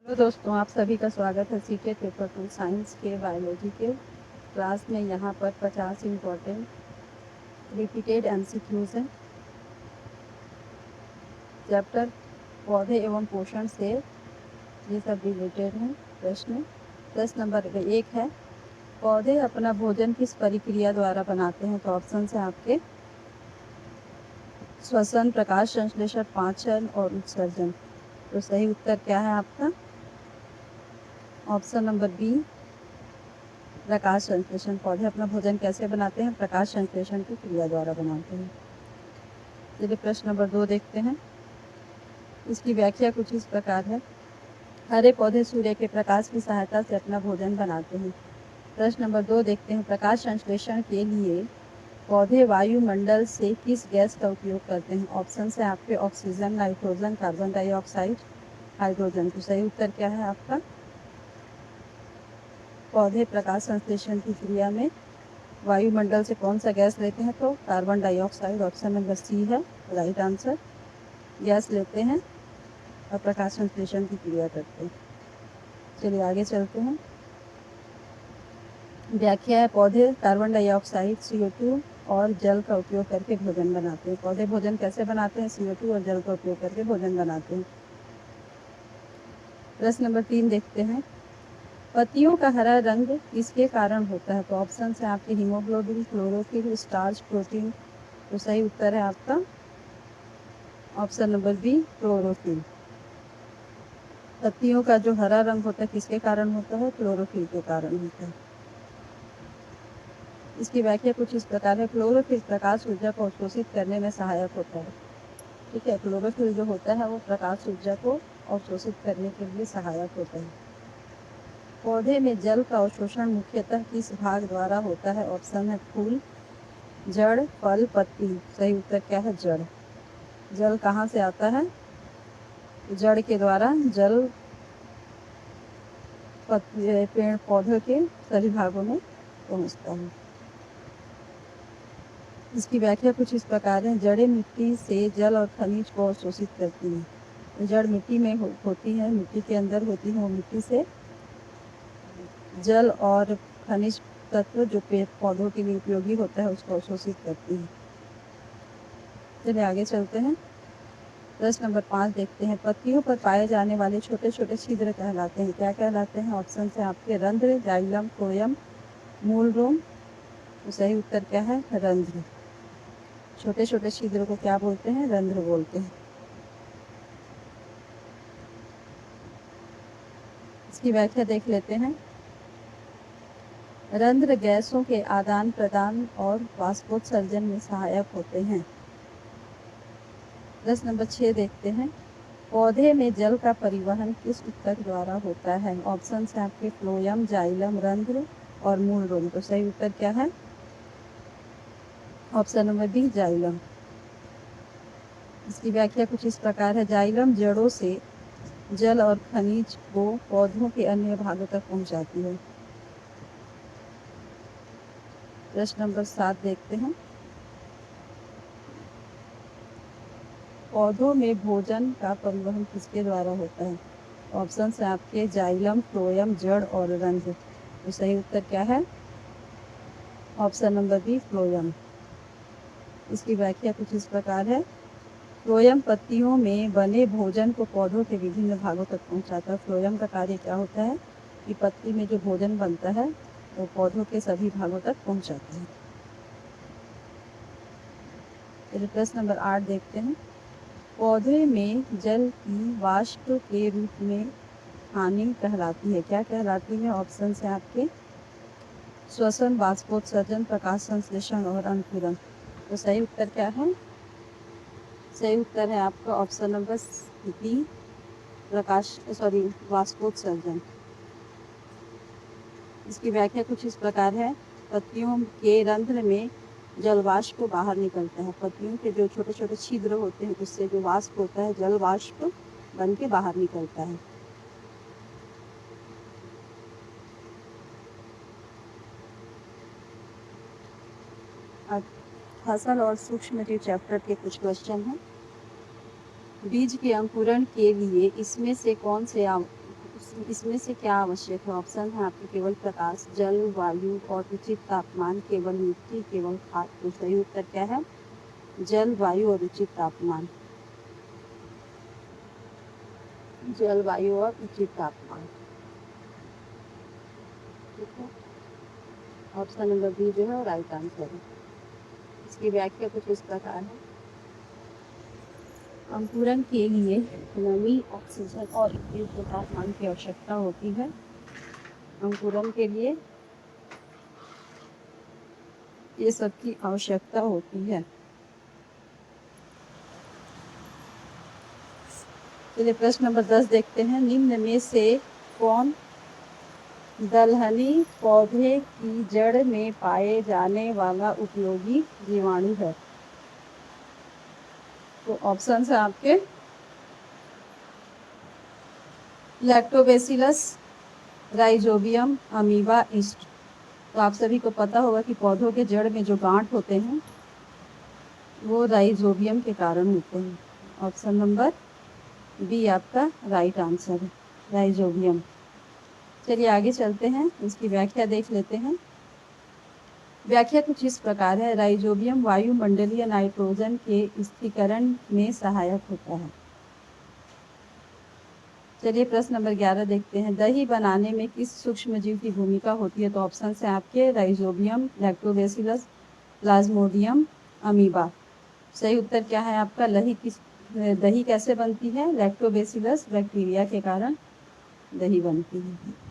तो दोस्तों आप सभी का स्वागत है सीटेट पेपर 2 साइंस के बायोलॉजी के क्लास में। यहाँ पर 50 इम्पोर्टेंट रिपीटेड एमसीक्यूज हैं। चैप्टर पौधे एवं पोषण से ये सब रिलेटेड हैं। प्रश्न नंबर 1 है, पौधे अपना भोजन किस प्रक्रिया द्वारा बनाते हैं? तो ऑप्शन है आपके श्वसन, प्रकाश संश्लेषण, पाचन और उत्सर्जन। तो सही उत्तर क्या है आपका? ऑप्शन नंबर बी, प्रकाश संश्लेषण। पौधे अपना भोजन कैसे बनाते हैं? प्रकाश संश्लेषण की क्रिया द्वारा बनाते हैं। चलिए प्रश्न नंबर 2 देखते हैं। इसकी व्याख्या कुछ इस प्रकार है, हरे पौधे सूर्य के प्रकाश की सहायता से अपना भोजन बनाते हैं। प्रश्न नंबर 2 देखते हैं, प्रकाश संश्लेषण के लिए पौधे वायुमंडल से किस गैस का उपयोग करते हैं? ऑप्शन है आपके oxygen, nitrogen, carbon dioxide, hydrogen. तो सही उत्तर क्या है आपका? पौधे प्रकाश संश्लेषण की क्रिया में वायुमंडल से कौन सा गैस लेते हैं? तो carbon dioxide. Option number C है राइट आंसर। गैस लेते हैं और प्रकाश संश्लेषण की क्रिया करते हैं। चलिए आगे चलते हैं। व्याख्या है, पौधे कार्बन डाइऑक्साइड, CO2 और जल का उपयोग करके भोजन बनाते हैं। पौधे भोजन कैसे बनाते हैं? CO2 और जल का उपयोग करके भोजन बनाते हैं। प्रश्न नंबर 3 देखते हैं, पत्तियों का हरा रंग किसके कारण होता है? तो ऑप्शन है आपके हीमोग्लोबिन, क्लोरोफिल, स्टार्च, प्रोटीन। तो सही उत्तर है आपका ऑप्शन नंबर बी, क्लोरोफिल। पत्तियों का जो हरा रंग होता है किसके कारण होता है? क्लोरोफिल के कारण होता है। इसकी व्याख्या कुछ इस प्रकार है, क्लोरोफिल प्रकाश ऊर्जा को अवशोषित करने में सहायक होता है। ठीक है, क्लोरोफिल जो होता है वो प्रकाश ऊर्जा को अवशोषित करने के लिए सहायक होता है। पौधे में जल का अवशोषण मुख्यतः किस भाग द्वारा होता है? ऑप्शन है फूल, जड़, फल, पत्ती। सही उत्तर क्या है? जड़। जल कहाँ से आता है? जड़ के द्वारा जल पेड़ पौधों के सभी भागों में पहुँचता है। इसकी व्याख्या कुछ इस प्रकार है, जड़ें मिट्टी से जल और खनिज को अवशोषित करती हैं। जड़ मिट्टी में होती है, मिट्टी के अंदर होती है, वो मिट्टी से जल और खनिज तत्व जो पेड़ पौधों के लिए उपयोगी होता है उसको अवशोषित करती है। चलिए आगे चलते हैं। प्रश्न नंबर 5 देखते हैं, पत्तियों पर पाए जाने वाले छोटे छोटे छिद्र कहलाते हैं। क्या कहलाते हैं? ऑप्शन है आपके रंध्र, जाइलम, फ्लोएम, मूल रोम। तो सही उत्तर क्या है? रंध्र। छोटे छोटे छिद्र को क्या बोलते हैं? रंध्र बोलते हैं। इसकी व्याख्या देख लेते हैं, रंध्र गैसों के आदान प्रदान और वाष्पोत्सर्जन में सहायक होते हैं। प्रश्न नंबर 6 देखते हैं, पौधे में जल का परिवहन किस ऊतक द्वारा होता है? ऑप्शन है आपके फ्लोएम, जाइलम, रंध्र और मूल रोम। तो सही उत्तर क्या है? Option number B, xylem. इसकी व्याख्या कुछ इस प्रकार है, जाइलम जड़ों से जल और खनिज को पौधों के अन्य भागों तक पहुंचाती है। प्रश्न नंबर 7 देखते हैं, पौधों में भोजन का परिवहन किसके द्वारा होता है? ऑप्शन है आपके जाइलम, फ्लोएम, जड़ और रंध्र। तो सही उत्तर क्या है? Option number B, phloem. इसकी व्याख्या कुछ इस प्रकार है, फ्लोएम पत्तियों में बने भोजन को पौधों के विभिन्न भागों तक पहुंचाता है। फ्लोएम का कार्य क्या होता है कि पत्ती में जो भोजन बनता है वो पौधों के सभी भागों तक पहुंचाता है। चलिए प्रश्न नंबर 8 देखते हैं, पौधे में जल की वाष्प के रूप में हानि कहलाती है। क्या कहलाती है? ऑप्शन है आपके श्वसन, वाष्पोत्सर्जन, प्रकाश संश्लेषण और अंकुरन। तो सही उत्तर क्या है? सही उत्तर है आपका ऑप्शन नंबर बी, वाष्पोत्सर्जन। इसकी व्याख्या कुछ इस प्रकार है, पत्तियों के रंध्र में जल वाष्प बाहर निकलता है। पत्तियों के जो छोटे छोटे छिद्र होते हैं उससे जो वाष्प होता है जल वाष्प बन के बाहर निकलता है। अब फसल और सूक्ष्म जीव चैप्टर के कुछ क्वेश्चन हैं। बीज के अंकुरण के लिए इसमें से कौन से इसमें से क्या आवश्यक है? ऑप्शन है आपके केवल प्रकाश, जल, वायु और उचित तापमान, केवल मिट्टी, केवल खाद। तो सही उत्तर क्या है? जल, वायु और उचित तापमान। जल, वायु और उचित तापमान। ठीक है, ऑप्शन नंबर बी जो है राइट आंसर है। इसकी व्याख्या कुछ इस प्रकार है। अंकुरन के लिए नमी, ऑक्सीजन और उपयुक्त तापमान की आवश्यकता होती है। अंकुरन के लिए ये सब की आवश्यकता होती है। चलिए प्रश्न नंबर 10 देखते हैं। निम्न में से कौन दलहनी पौधे की जड़ में पाए जाने वाला उपयोगी जीवाणु है? तो ऑप्शन है आपके लैक्टोबैसिलस, राइजोबियम, अमीबा, ईस्ट। तो आप सभी को पता होगा कि पौधों के जड़ में जो गांठ होते हैं वो राइजोबियम के कारण होते हैं। ऑप्शन नंबर बी आपका राइट आंसर है, राइजोबियम। चलिए आगे चलते हैं, इसकी व्याख्या देख लेते हैं। व्याख्या कुछ इस प्रकार है। राइजोबियम वायुमंडलीय नाइट्रोजन के स्थिरीकरण में सहायक होता है। चलिए प्रश्न नंबर 11 देखते हैं। दही बनाने में किस सूक्ष्म जीव की भूमिका होती है? तो ऑप्शन है आपके राइजोबियम, लैक्टोबैसिलस, प्लाज्मोडियम, अमीबा। सही उत्तर क्या है आपका? दही कैसे बनती है? लैक्टोबैसिलस बैक्टीरिया के कारण दही बनती है।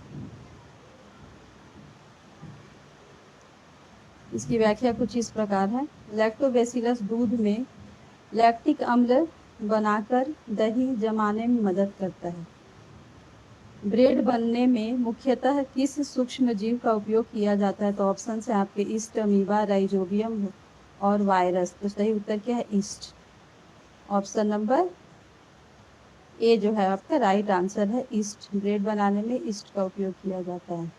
इसकी व्याख्या कुछ इस प्रकार है। लैक्टोबैसिलस दूध में लैक्टिक अम्ल बनाकर दही जमाने में मदद करता है। ब्रेड बनने में मुख्यतः किस सूक्ष्म जीव का उपयोग किया जाता है? तो ऑप्शन है आपके ईस्ट, अमीबा, राइजोबियम और वायरस। तो सही उत्तर क्या है? ईस्ट। ऑप्शन नंबर ए जो है आपका राइट आंसर है, ईस्ट। ब्रेड बनाने में ईस्ट का उपयोग किया जाता है।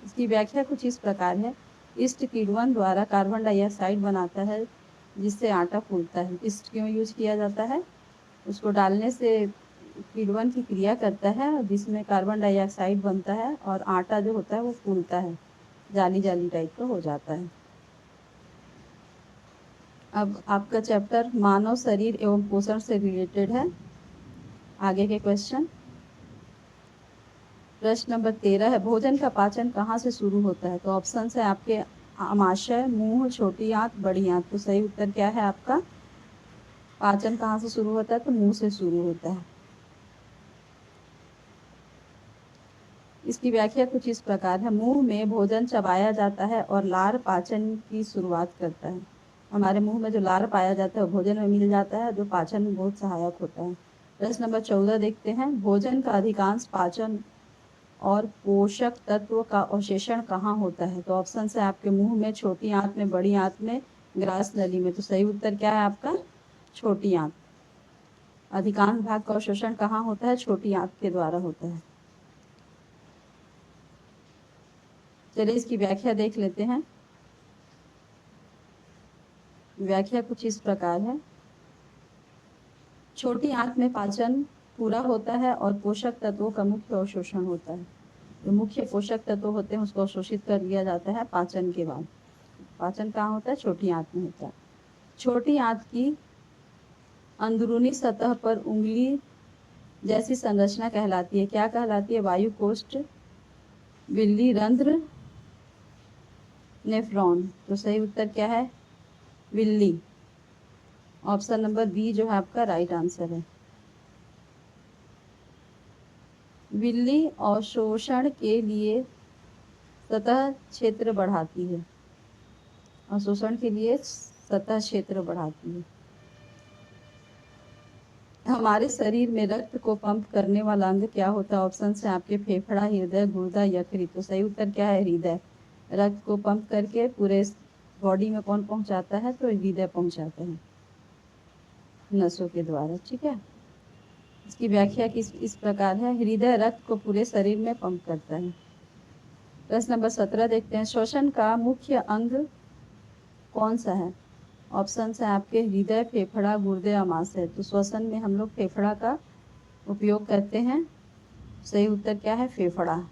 इसकी व्याख्या कुछ इस प्रकार है। ईस्ट किण्वन द्वारा कार्बन डाइऑक्साइड बनाता है जिससे आटा फूलता है। ईस्ट क्यों यूज किया जाता है? उसको डालने से किण्वन की क्रिया करता है जिसमें कार्बन डाइऑक्साइड बनता है और आटा जो होता है वो फूलता है, जाली जाली टाइप का हो जाता है। अब आपका चैप्टर मानव शरीर एवं पोषण से रिलेटेड है। आगे के क्वेश्चन। प्रश्न नंबर 13 है। भोजन का पाचन कहाँ से शुरू होता है? तो ऑप्शन है आपके आमाशय, मुंह, छोटी आंत, बड़ी आंत। तो सही उत्तर क्या है आपका? पाचन कहाँ से शुरू होता है? तो मुंह से शुरू होता है। इसकी व्याख्या कुछ इस प्रकार है। मुंह में भोजन चबाया जाता है और लार पाचन की शुरुआत करता है। हमारे मुंह में जो लार पाया जाता है वो भोजन में मिल जाता है, जो पाचन में बहुत सहायक होता है। प्रश्न नंबर 14 देखते हैं। भोजन का अधिकांश पाचन और पोषक तत्व का अवशेषण कहाँ होता है? तो ऑप्शन है आपके मुंह में, छोटी आंत में, बड़ी आंत में, ग्रास नली में। तो सही उत्तर क्या है आपका? छोटी आंत। अधिकांश भाग का अवशोषण कहाँ होता है? छोटी आंत के द्वारा होता है। चलिए इसकी व्याख्या देख लेते हैं। व्याख्या कुछ इस प्रकार है। छोटी आंत में पाचन पूरा होता है और पोषक तत्वों का मुख्य अवशोषण होता है। जो मुख्य पोषक तत्व होते हैं उसको अवशोषित कर लिया जाता है पाचन के बाद। पाचन कहाँ होता है? छोटी आंत में होता है। छोटी आंत की अंदरूनी सतह पर उंगली जैसी संरचना कहलाती है। क्या कहलाती है? वायु कोष्ठ, बिल्ली रंध्र, नेफ्रॉन। तो सही उत्तर क्या है? बिल्ली। ऑप्शन नंबर बी जो है आपका राइट आंसर है। बिल्ली अवशोषण के लिए सतह क्षेत्र बढ़ाती है। अवशोषण के लिए सतह क्षेत्र बढ़ाती है। हमारे शरीर में रक्त को पंप करने वाला अंग क्या होता है? ऑप्शन से आपके फेफड़ा, हृदय, गुर्दा, यकृत। तो सही उत्तर क्या है? हृदय। रक्त को पंप करके पूरे बॉडी में कौन पहुंचाता है? तो हृदय पहुंचाता है नसों के द्वारा। ठीक है, इसकी व्याख्या इस प्रकार है। हृदय रक्त को पूरे शरीर में पंप करता है। प्रश्न नंबर 17 देखते हैं। श्वसन का मुख्य अंग कौन सा है? ऑप्शन है आपके हृदय, फेफड़ा, गुर्दे, आमाशय। तो श्वसन में हम लोग फेफड़ा का उपयोग करते हैं सही उत्तर क्या है? फेफड़ा।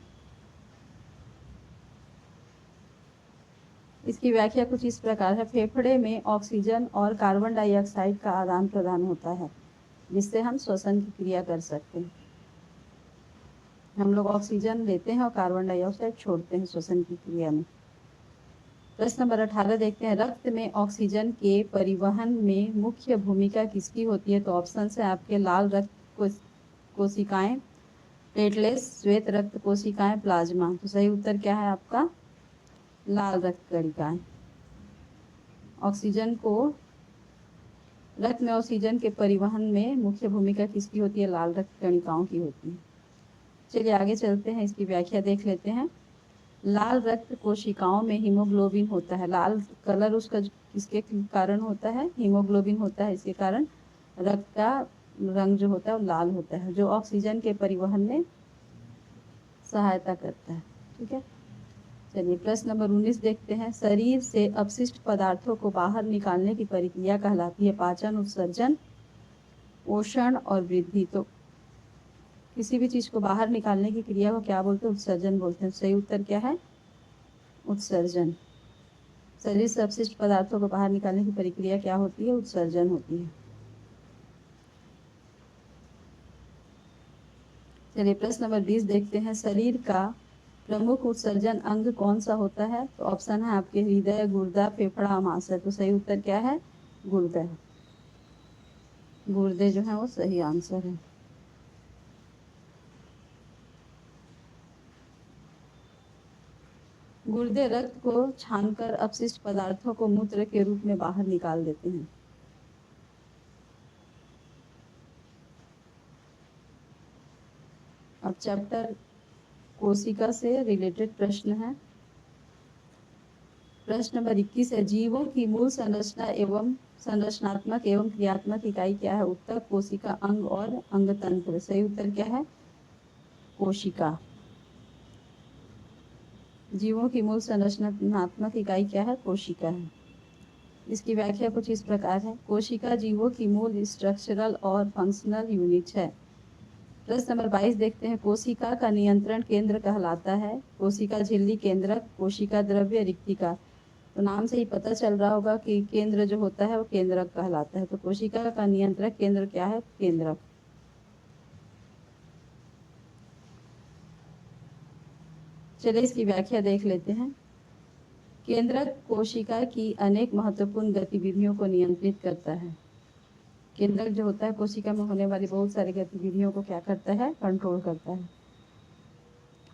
इसकी व्याख्या कुछ इस प्रकार है। फेफड़े में ऑक्सीजन और कार्बन डाइऑक्साइड का आदान प्रदान होता है, जिससे हम श्वसन की क्रिया कर सकते हैं। हम लोग ऑक्सीजन लेते हैं और कार्बन डाइऑक्साइड छोड़ते हैं श्वसन की क्रिया में। प्रश्न नंबर 18 देखते हैं। रक्त में ऑक्सीजन के परिवहन में मुख्य भूमिका किसकी होती है? तो ऑप्शन है आपके लाल रक्त कोशिकाएं, प्लेटलेट्स, श्वेत रक्त कोशिकाएं, प्लाज्मा। तो सही उत्तर क्या है आपका? लाल रक्त कणिकाएं। ऑक्सीजन को रक्त में ऑक्सीजन के परिवहन में मुख्य भूमिका किसकी होती है? लाल रक्त कणिकाओं की होती है। चलिए आगे चलते हैं, इसकी व्याख्या देख लेते हैं। लाल रक्त कोशिकाओं में हीमोग्लोबिन होता है। लाल कलर उसका किसके कारण होता है? हीमोग्लोबिन होता है। इसके कारण रक्त का रंग जो होता है वो लाल होता है, जो ऑक्सीजन के परिवहन में सहायता करता है। ठीक है, चलिए प्रश्न नंबर 19 देखते हैं। शरीर से अपशिष्ट पदार्थों को बाहर निकालने की प्रक्रिया कहलाती है पाचन, उत्सर्जन, पोषण और वृद्धि। तो किसी भी चीज को बाहर निकालने की क्रिया को क्या बोलते हैं? उत्सर्जन बोलते हैं। सही उत्तर क्या है? उत्सर्जन। शरीर से अपशिष्ट पदार्थों को बाहर निकालने की प्रक्रिया क्या होती है? उत्सर्जन होती है। चलिए प्रश्न नंबर 20 देखते हैं। शरीर का प्रमुख उत्सर्जन अंग कौन सा होता है? तो ऑप्शन है आपके हृदय, गुर्दा, फेफड़ा, आमाशय। तो सही उत्तर क्या है? गुर्दा। गुर्दे जो है वो सही आंसर है। गुर्दे रक्त को छानकर अपशिष्ट पदार्थों को मूत्र के रूप में बाहर निकाल देते हैं। अब चैप्टर कोशिका से रिलेटेड प्रश्न है। प्रश्न नंबर 21 है। जीवों की मूल संरचना एवं संरचनात्मक एवं क्रियात्मक इकाई क्या है? उत्तर कोशिका, अंग और अंग तंत्र। सही उत्तर क्या है? कोशिका। जीवों की मूल संरचनात्मक इकाई क्या है? कोशिका है। इसकी व्याख्या कुछ इस प्रकार है। कोशिका जीवों की मूल स्ट्रक्चरल और फंक्शनल यूनिट है। प्रश्न नंबर 22 देखते हैं। कोशिका का नियंत्रण केंद्र कहलाता है? कोशिका झिल्ली, केंद्रक, कोशिका द्रव्य, रिक्तिका। तो नाम से ही पता चल रहा होगा कि केंद्र जो होता है वो केंद्रक कहलाता है। तो कोशिका का नियंत्रक केंद्र क्या है? केंद्रक। चलिए इसकी व्याख्या देख लेते हैं। केंद्रक कोशिका की अनेक महत्वपूर्ण गतिविधियों को नियंत्रित करता है। केंद्रक जो होता है कोशिका में होने वाली बहुत सारी गतिविधियों को क्या करता है? कंट्रोल करता है।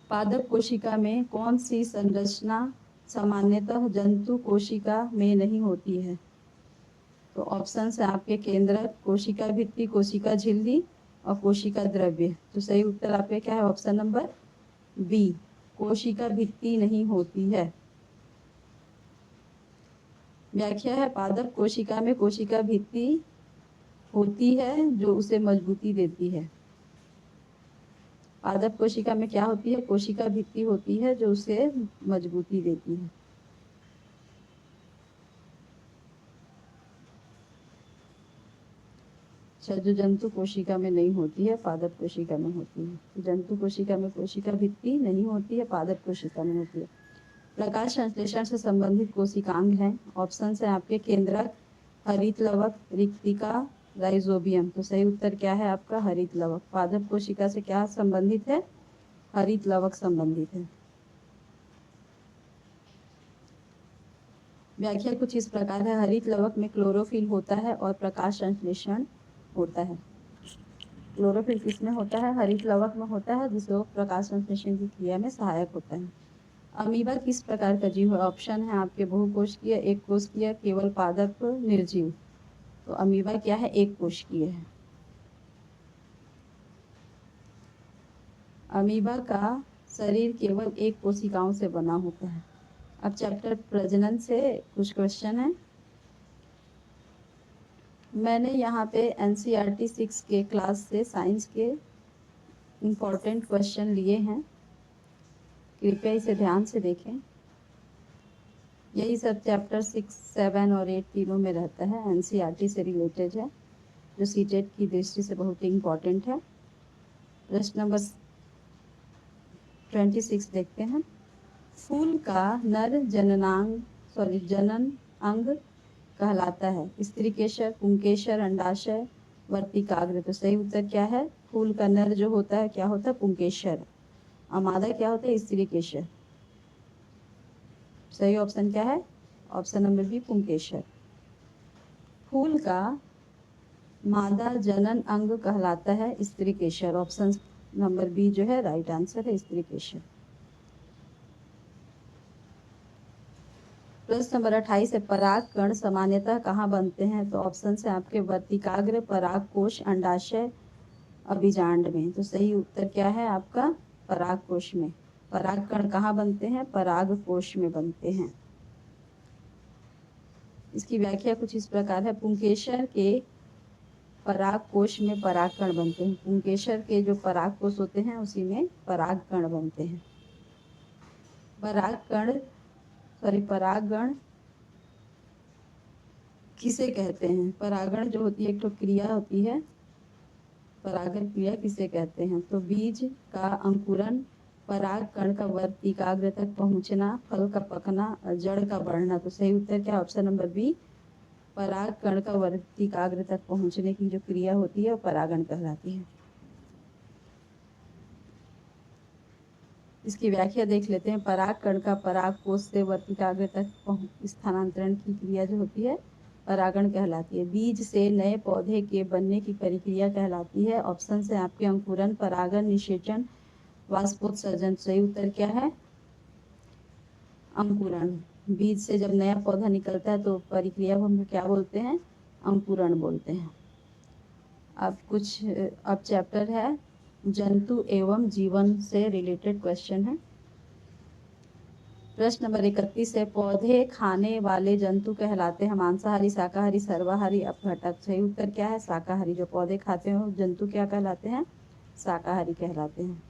पादप कोशिका में कौन सी संरचना सामान्यतः जंतु कोशिका में नहीं होती है? तो ऑप्शन है आपके केंद्रक, कोशिका भित्ति, कोशिका झिल्ली और कोशिका द्रव्य। तो सही उत्तर आपके क्या है? ऑप्शन नंबर बी, कोशिका भित्ति नहीं होती है। व्याख्या है। पादप कोशिका में कोशिका भित्ति होती है जो उसे मजबूती देती है। पादप कोशिका में क्या होती है? कोशिका भित्ति होती है जो उसे मजबूती देती है। जो जंतु कोशिका में नहीं होती है, पादप कोशिका में होती है। जंतु कोशिका में कोशिका भित्ति नहीं होती है, पादप कोशिका में होती है। प्रकाश संश्लेषण से संबंधित कोशिकांग हैं। ऑप्शन है आपके केंद्रक, हरित लवक, रिक्तिका, राइजोबियम। तो सही उत्तर क्या है आपका? हरित लवक। पादप कोशिका से क्या संबंधित है? हरित लवक संबंधित है। व्याख्या कुछ इस प्रकार है। हरित लवक में क्लोरोफिल होता है और प्रकाश संश्लेषण होता है। क्लोरोफिल किसमें होता है? हरित लवक में होता है, जिसको प्रकाश संश्लेषण की क्रिया में सहायक होता है। अमीबा किस प्रकार का जीव है? ऑप्शन है आपके बहुकोशिकीय, एक कोशिकीय, केवल पादप, निर्जीव। तो अमीबा क्या है? एक कोशिकीय है। अमीबा का शरीर केवल एक कोशिकाओं से बना होता है। अब चैप्टर प्रजनन से कुछ क्वेश्चन है। मैंने यहाँ पे NCERT 6 के क्लास से साइंस के इम्पोर्टेंट क्वेश्चन लिए हैं, कृपया इसे ध्यान से देखें। यही सब चैप्टर 6, 7 और 8 तीनों में रहता है, NCERT से रिलेटेड है, जो सीटेट की दृष्टि से बहुत ही इम्पोर्टेंट है। प्रश्न नंबर 26 देखते हैं। फूल का नर जनन अंग कहलाता है स्त्रीकेशर, पुंकेशर, अंडाशय, वर्तिकाग्र। तो सही उत्तर क्या है? फूल का नर जो होता है क्या होता है? पुंकेशर। और मादा क्या होता है? स्त्रीकेशर। सही ऑप्शन क्या है? ऑप्शन नंबर बी, पुंकेशर। फूल का मादा जनन अंग कहलाता है स्त्रीकेशर। ऑप्शन नंबर बी जो है राइट आंसर है, स्त्रीकेशर। प्रश्न नंबर 28 है, पराग कण सामान्यतः कहाँ बनते हैं? तो ऑप्शन है आपके वर्तिकाग्र, पराग कोश, अंडाशय, अभिजांड में। तो सही उत्तर क्या है आपका? पराग कोश में। पराग कण कहाँ बनते हैं? पराग कोश में बनते हैं। इसकी व्याख्या कुछ इस प्रकार है, पुंकेशर के पराग कोश में पराग कण बनते हैं। पुंकेशर के जो पराग कोश होते हैं उसी में पराग कण बनते हैं। परागण किसे कहते हैं? परागण जो होती है एक तो क्रिया होती है, परागण क्रिया किसे कहते हैं? तो बीज का अंकुरन, पराग कण का वर्तिकाग्र तक पहुंचना, फल का पकना और जड़ का बढ़ना। तो सही उत्तर क्या? ऑप्शन नंबर बी, पराग कण का वर्तिकाग्र तक पहुंचने की जो क्रिया होती है वो परागण कहलाती है। इसकी व्याख्या देख लेते हैं। पराग कण का पराग कोश से वर्तिकाग्र तक स्थानांतरण की क्रिया जो होती है परागण कहलाती है। बीज से नए पौधे के बनने की प्रक्रिया कहलाती है। ऑप्शन से आपके अंकुरन, परागण, निषेचन, वाष्पोत्सर्जन। सही उत्तर क्या है? अंकुरन। बीज से जब नया पौधा निकलता है तो प्रक्रिया को हम क्या बोलते हैं? अंकुरन बोलते हैं। अब चैप्टर है जंतु एवं जीवन से रिलेटेड क्वेश्चन है। प्रश्न नंबर 31 है, पौधे खाने वाले जंतु कहलाते हैं मांसाहारी, शाकाहारी, सर्वाहारी, अपघटक। सही उत्तर क्या है? शाकाहारी। जो पौधे खाते हैं जंतु क्या कहलाते हैं? शाकाहारी कहलाते हैं।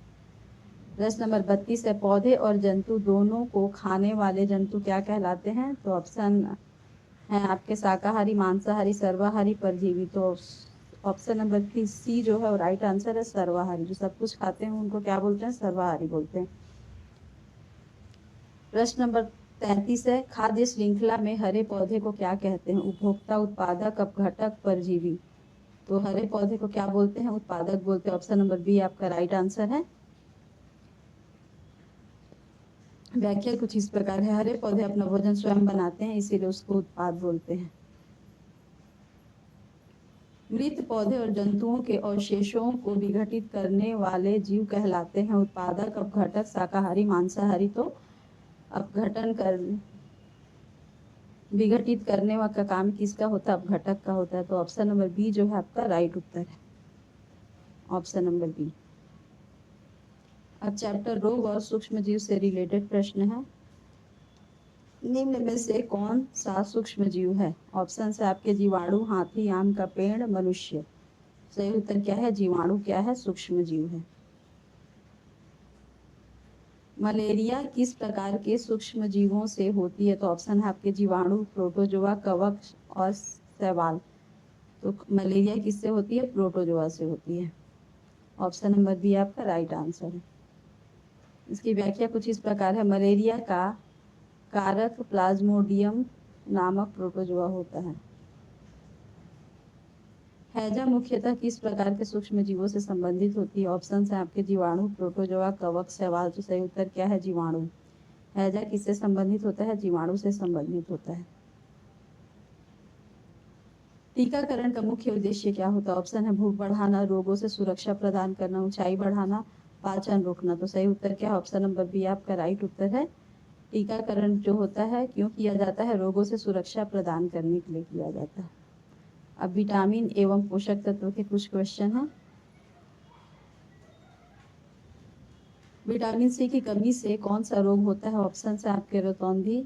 प्रश्न नंबर 32 है, पौधे और जंतु दोनों को खाने वाले जंतु क्या कहलाते हैं? तो ऑप्शन है आपके शाकाहारी, मांसाहारी, सर्वाहारी, परजीवी। तो ऑप्शन नंबर सी जो है वो राइट आंसर है, सर्वाहारी। जो सब कुछ खाते हैं उनको क्या बोलते हैं? सर्वाहारी बोलते हैं। प्रश्न नंबर 33 है, खाद्य श्रृंखला में हरे पौधे को क्या कहते हैं? उपभोक्ता, उत्पादक, अपघटक, परजीवी। तो हरे पौधे को क्या बोलते हैं? उत्पादक बोलते हैं। ऑप्शन नंबर बी आपका राइट आंसर है। व्याख्या कुछ इस प्रकार है, हरे पौधे अपना भोजन स्वयं बनाते हैं इसीलिए उसको उत्पाद बोलते हैं। मृत पौधे और जंतुओं के अवशेषों को विघटित करने वाले जीव कहलाते हैं उत्पादक, अपघटक, शाकाहारी, मांसाहारी। तो अपघटन कर विघटित करने का काम किसका होता है? अपघटक का होता है। तो ऑप्शन नंबर बी जो है आपका राइट उत्तर है, ऑप्शन नंबर बी। अब चैप्टर रोग और सूक्ष्म जीव से रिलेटेड प्रश्न है। निम्न में से कौन सा सूक्ष्म जीव है? ऑप्शन है आपके जीवाणु, हाथी, आम का पेड़, मनुष्य। सही उत्तर क्या है? जीवाणु क्या है? सूक्ष्म जीव है। मलेरिया किस प्रकार के सूक्ष्म जीवों से होती है? तो ऑप्शन है आपके जीवाणु, प्रोटोजोआ, कवक और शैवाल। तो मलेरिया किससे होती है? प्रोटोजोआ से होती है। ऑप्शन नंबर बी आपका राइट आंसर है। इसकी व्याख्या कुछ इस प्रकार है, मलेरिया का कारक प्लाज्मोडियम नामक प्रोटोजोआ होता है। हैजा मुख्यतः किस प्रकार के सूक्ष्म जीवों से संबंधित होती है? ऑप्शन है आपके जीवाणु, प्रोटोजोआ, कवक, शैवाल। तो सही उत्तर क्या है? जीवाणु। हैजा किससे संबंधित होता है? जीवाणु से संबंधित होता है। टीकाकरण का मुख्य उद्देश्य क्या होता है? ऑप्शन है भूख बढ़ाना, रोगों से सुरक्षा प्रदान करना, ऊंचाई बढ़ाना, पाचन रोकना। तो सही उत्तर क्या है? ऑप्शन नंबर बी आपका राइट उत्तर है। टीकाकरण जो होता है क्यों किया जाता है? रोगों से सुरक्षा प्रदान करने के लिए किया जाता है। अब विटामिन एवं पोषक तत्व के कुछ क्वेश्चन हैं। विटामिन सी की कमी से कौन सा रोग होता है? ऑप्शन है आपके रतौंधी,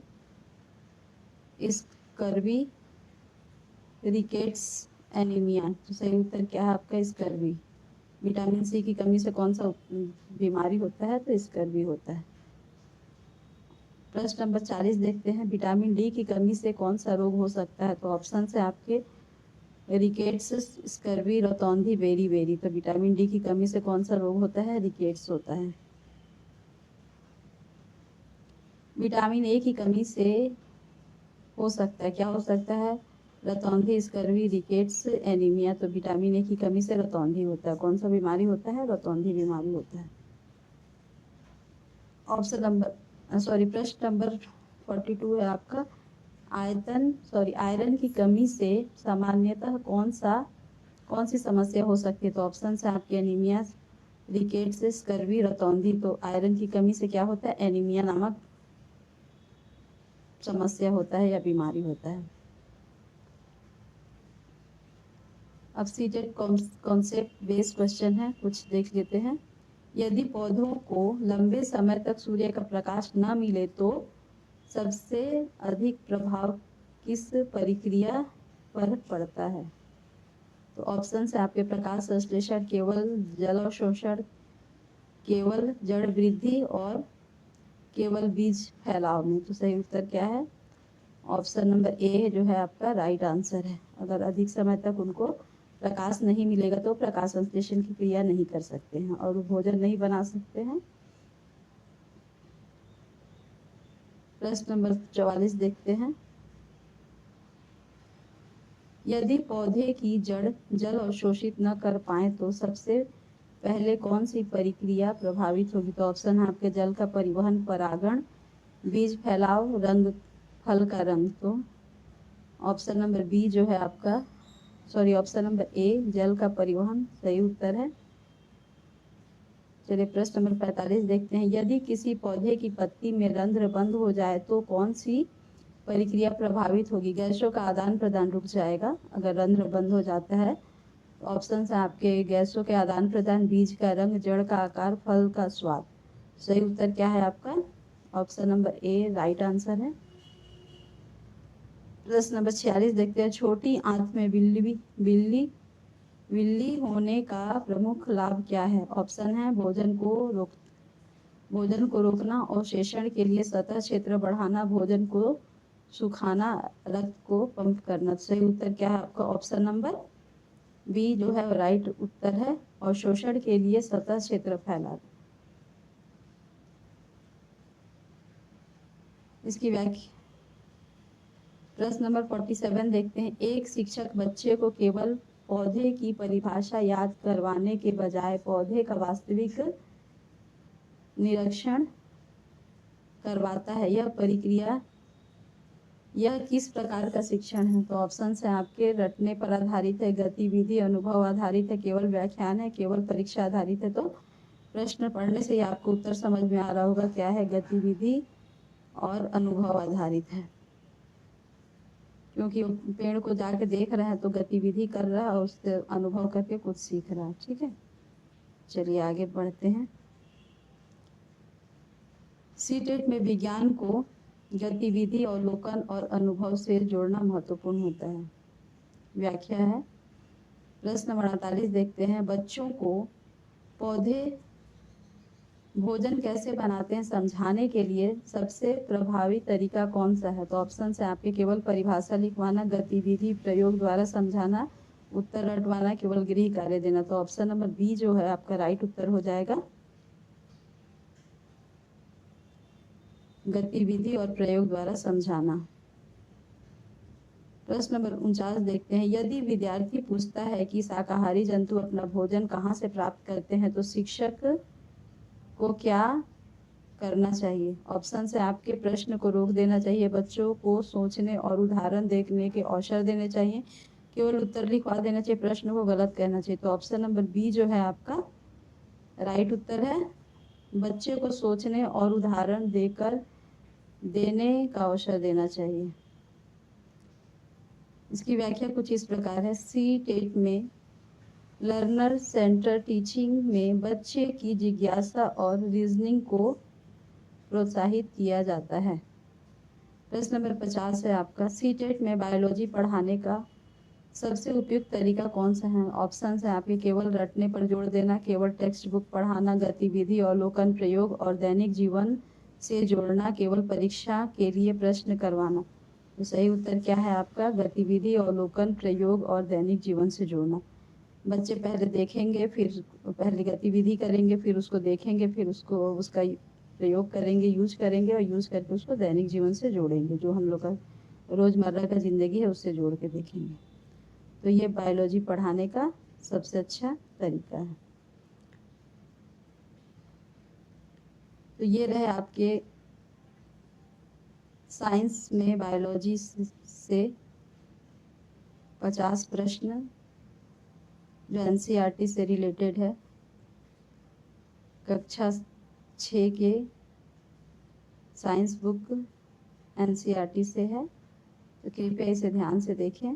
स्कर्वी, रिकेट्स, एनीमिया। तो सही उत्तर क्या है आपका? स्कर्वी। विटामिन सी की कमी से कौन सा बीमारी होता है? तो स्कर्वी होता है। प्रश्न नंबर 40 देखते हैं, विटामिन डी की कमी से कौन सा रोग हो सकता है? तो ऑप्शन है आपके रिकेट्स, स्कर्वी, रतौंधी, बेरी बेरी। तो विटामिन डी की कमी से कौन सा रोग होता है? रिकेट्स होता है। विटामिन ए की कमी से हो सकता है, क्या हो सकता है? रतौंधी, स्कर्वी, रिकेट्स, एनीमिया। तो विटामिन ए की कमी से रतौंधी होता है। कौन सा बीमारी होता है? रतौंधी बीमारी होता है। ऑप्शन नंबर प्रश्न नंबर 42 है आपका। आयरन की कमी से सामान्यतः कौन सी समस्या हो सकती है? तो ऑप्शन है आपके एनीमिया, रिकेट्स, स्कर्वी, रतौंधी। तो आयरन की कमी से क्या होता है? एनीमिया नामक समस्या होता है या बीमारी होता है। अब सीटेड कॉन्सेप्ट बेस्ड क्वेश्चन है, कुछ देख लेते हैं। यदि पौधों को लंबे समय तक सूर्य का प्रकाश न मिले तो सबसे अधिक प्रभाव किस प्रक्रिया पर पड़ता है? तो ऑप्शन है आपके प्रकाश संश्लेषण, केवल जल अवशोषण, केवल जड़ वृद्धि और केवल बीज फैलाव में। तो सही उत्तर क्या है? ऑप्शन नंबर ए जो है आपका राइट आंसर है। अगर अधिक समय तक उनको प्रकाश नहीं मिलेगा तो प्रकाश संश्लेषण की क्रिया नहीं कर सकते हैं और भोजन नहीं बना सकते हैं। प्रश्न नंबर 44 देखते हैं। यदि पौधे की जड़ जल अवशोषित न कर पाए तो सबसे पहले कौन सी प्रक्रिया प्रभावित होगी? तो ऑप्शन है आपके जल का परिवहन, परागण, बीज फैलाव, रंग, फल का रंग। तो ऑप्शन नंबर बी जो है आपका ऑप्शन नंबर ए जल का परिवहन सही उत्तर है। चलिए प्रश्न नंबर 45 देखते हैं। यदि किसी पौधे की पत्ती में रंध्र बंद हो जाए तो कौन सी प्रक्रिया प्रभावित होगी? गैसों का आदान प्रदान रुक जाएगा अगर रंध्र बंद हो जाता है। ऑप्शन है आपके गैसों के आदान प्रदान, बीज का रंग, जड़ का आकार, फल का स्वाद। सही उत्तर क्या है आपका? Option number A right answer है। प्रश्न नंबर 46 देखते हैं। छोटी आंत में बिल्ली होने का प्रमुख लाभ क्या है? ऑप्शन है भोजन को रोकना, अवशेषण के लिए सतह क्षेत्र बढ़ाना, भोजन को सुखाना, रक्त को पंप करना। सही उत्तर क्या है आपका? ऑप्शन नंबर बी जो है राइट उत्तर है, और शोषण के लिए सतह क्षेत्र फैलाना। इसकी व्याख्या प्रश्न नंबर 47 देखते हैं। एक शिक्षक बच्चे को केवल पौधे की परिभाषा याद करवाने के बजाय पौधे का वास्तविक निरीक्षण करवाता है, यह किस प्रकार का शिक्षण है? तो ऑप्शन है आपके रटने पर आधारित है, गतिविधि अनुभव आधारित है, केवल व्याख्यान है, केवल परीक्षा आधारित है। तो प्रश्न पढ़ने से ही आपको उत्तर समझ में आ रहा होगा क्या है, गतिविधि और अनुभव आधारित है। क्योंकि पेड़ को जाके देख रहे हैं तो गतिविधि कर रहा है और उससे अनुभव करके कुछ सीख रहा है। ठीक है, चलिए आगे बढ़ते हैं। सीटेट में विज्ञान को गतिविधि, अवलोकन और अनुभव से जोड़ना महत्वपूर्ण होता है। व्याख्या है। प्रश्न नंबर 48 देखते हैं। बच्चों को पौधे भोजन कैसे बनाते हैं समझाने के लिए सबसे प्रभावी तरीका कौन सा है? तो ऑप्शन है आपके केवल परिभाषा लिखवाना, गतिविधि प्रयोग द्वारा समझाना, उत्तर रटवाना, केवल गृह कार्य देना। तो ऑप्शन नंबर बी जो है आपका राइट उत्तर हो जाएगा, गतिविधि और प्रयोग द्वारा समझाना। प्रश्न नंबर 49 देखते हैं। यदि विद्यार्थी पूछता है कि शाकाहारी जंतु अपना भोजन कहाँ से प्राप्त करते हैं तो शिक्षक को क्या करना चाहिए? ऑप्शन से आपके प्रश्न को रोक देना चाहिए, बच्चों को सोचने और उदाहरण देखने के अवसर देने चाहिए, केवल उत्तर लिखवा देना चाहिए, प्रश्न को गलत कहना चाहिए। तो ऑप्शन नंबर बी जो है आपका राइट उत्तर है, बच्चे को सोचने और उदाहरण देने का अवसर देना चाहिए। इसकी व्याख्या कुछ इस प्रकार है। सीटेट में लर्नर सेंटर टीचिंग में बच्चे की जिज्ञासा और रीजनिंग को प्रोत्साहित किया जाता है। प्रश्न नंबर 50 है आपका। सीटेट में बायोलॉजी पढ़ाने का सबसे उपयुक्त तरीका कौन सा है? ऑप्शन है आपके केवल रटने पर जोर देना, केवल टेक्स्ट बुक पढ़ाना, गतिविधि, अवलोकन, प्रयोग और दैनिक जीवन से जोड़ना, केवल परीक्षा के लिए प्रश्न करवाना। तो सही उत्तर क्या है आपका? गतिविधि, अवलोकन, प्रयोग और दैनिक जीवन से जोड़ना। बच्चे पहले गतिविधि करेंगे, फिर उसको देखेंगे, फिर उसका प्रयोग करेंगे, यूज करेंगे और यूज करके उसको दैनिक जीवन से जोड़ेंगे, जो हम लोग का रोज़मर्रा का ज़िंदगी है उससे जोड़ के देखेंगे। तो ये बायोलॉजी पढ़ाने का सबसे अच्छा तरीका है। तो ये रहे आपके साइंस में बायोलॉजी से 50 प्रश्न जो एनसीईआरटी से रिलेटेड है, कक्षा 6 के साइंस बुक एनसीईआरटी से है, तो कृपया इसे ध्यान से देखें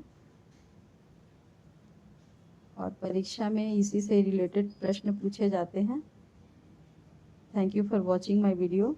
और परीक्षा में इसी से रिलेटेड प्रश्न पूछे जाते हैं। Thank you for watching my video.